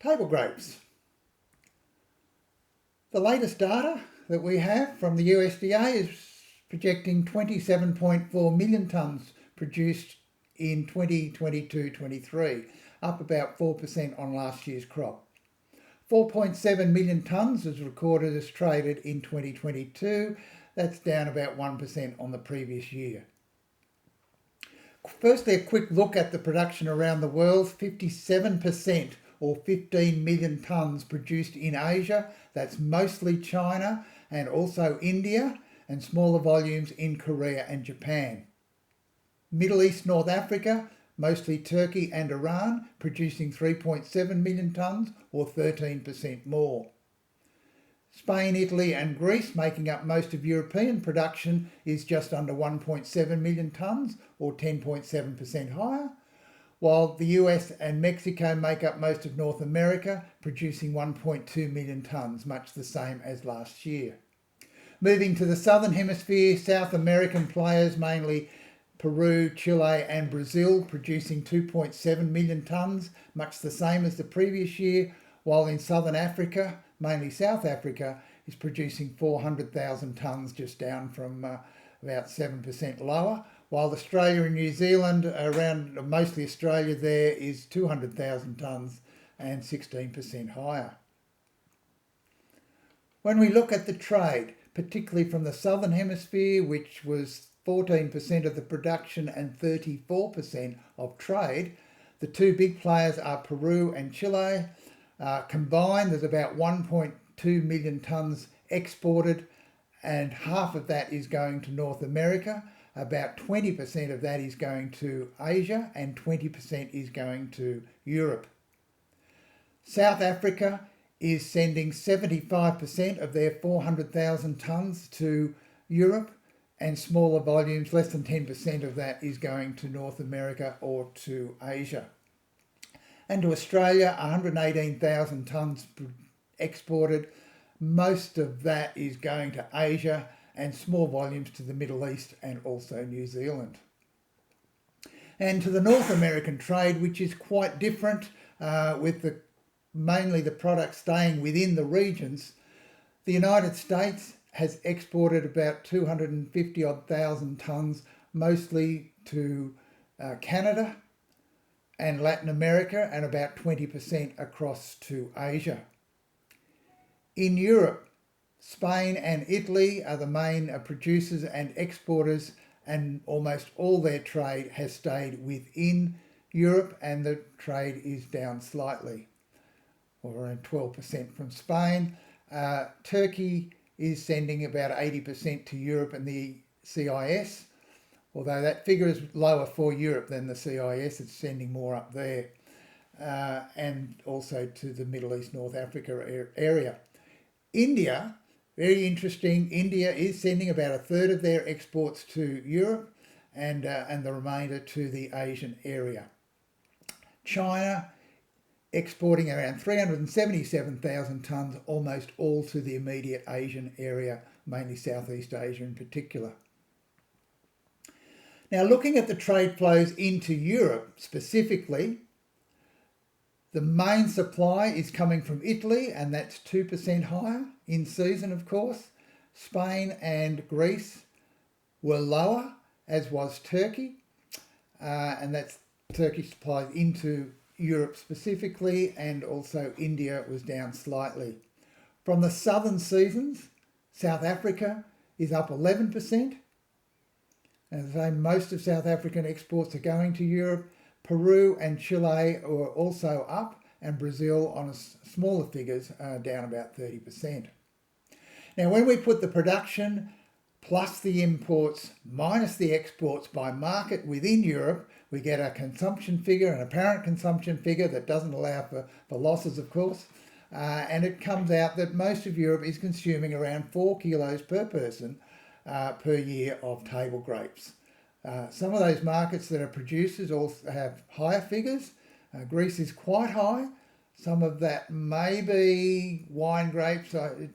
Table grapes. The latest data that we have from the USDA is projecting 27.4 million tonnes produced in 2022-23, up about 4% on last year's crop. 4.7 million tonnes is recorded as traded in 2022. That's down about 1% on the previous year. Firstly, a quick look at the production around the world. 57% or 15 million tonnes produced in Asia. That's mostly China and also India, and smaller volumes in Korea and Japan. Middle East, North Africa, mostly Turkey and Iran, producing 3.7 million tonnes or 13% more. Spain, Italy and Greece, making up most of European production, is just under 1.7 million tonnes or 10.7% higher, while the US and Mexico make up most of North America, producing 1.2 million tonnes, much the same as last year. Moving to the Southern Hemisphere, South American players, mainly Peru, Chile and Brazil, producing 2.7 million tonnes, much the same as the previous year, while in Southern Africa, mainly South Africa, is producing 400,000 tonnes, just down from about 7% lower, while Australia and New Zealand, around mostly Australia there, is 200,000 tonnes and 16% higher. When we look at the trade, particularly from the Southern Hemisphere, which was 14% of the production and 34% of trade, the two big players are Peru and Chile. Combined, there's about 1.2 million tonnes exported, and half of that is going to North America. About 20% of that is going to Asia and 20% is going to Europe. South Africa is sending 75% of their 400,000 tonnes to Europe, and smaller volumes, less than 10% of that, is going to North America or to Asia. And to Australia, 118,000 tonnes exported. Most of that is going to Asia and small volumes to the Middle East and also New Zealand. And to the North American trade, which is quite different, with mainly the product staying within the regions. The United States has exported about 250,000 tonnes, mostly to Canada and Latin America, and about 20% across to Asia. In Europe, Spain and Italy are the main producers and exporters, and almost all their trade has stayed within Europe, and the trade is down slightly, or around 12% from Spain. Turkey is sending about 80% to Europe and the CIS, although that figure is lower for Europe than the CIS. It's sending more up there, and also to the Middle East, North Africa area. India, very interesting. India is sending about a third of their exports to Europe, and the remainder to the Asian area. China exporting around 377,000 tonnes, almost all to the immediate Asian area, mainly Southeast Asia in particular. Now, looking at the trade flows into Europe specifically, the main supply is coming from Italy, and that's 2% higher in season, of course. Spain and Greece were lower, as was Turkey, and that's Turkey supplies into Europe specifically, and also India was down slightly. From the southern seasons, South Africa is up 11%. As I say, most of South African exports are going to Europe. Peru and Chile are also up, and Brazil, on smaller figures, are down about 30%. Now, when we put the production plus the imports minus the exports by market within Europe, we get a consumption figure, an apparent consumption figure that doesn't allow for losses, of course, and it comes out that most of Europe is consuming around 4 kilos per person per year of table grapes. Some of those markets that are producers also have higher figures. Greece is quite high. Some of that may be wine grapes. I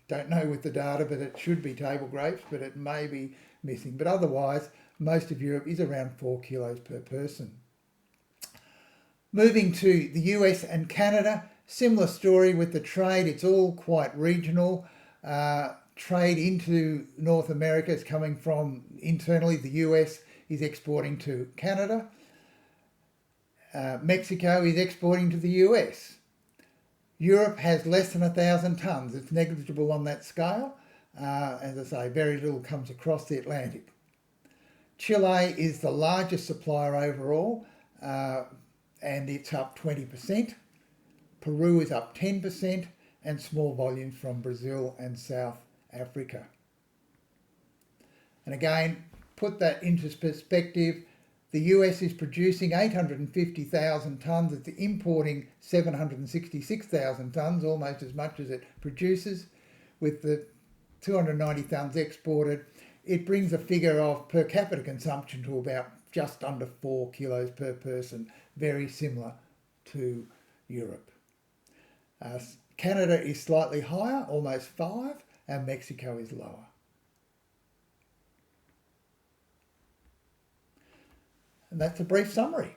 don't know with the data, but it should be table grapes, but it may be missing. But otherwise, most of Europe is around 4 kilos per person. Moving to the US and Canada, Similar story with the trade. It's all quite regional. Trade into North America is coming from internally. The US is exporting to Canada. Mexico is exporting to the US. Europe has less than 1,000 tonnes. It's negligible on that scale. As I say, very little comes across the Atlantic. Chile is the largest supplier overall, and it's up 20%. Peru is up 10%, and small volumes from Brazil and South Africa. And again, put that into perspective. The US is producing 850,000 tonnes. It's importing 766,000 tonnes, almost as much as it produces. With the 290 tonnes exported, it brings a figure of per capita consumption to about just under 4 kilos per person, very similar to Europe. Canada is slightly higher, almost 5, and Mexico is lower. And that's a brief summary.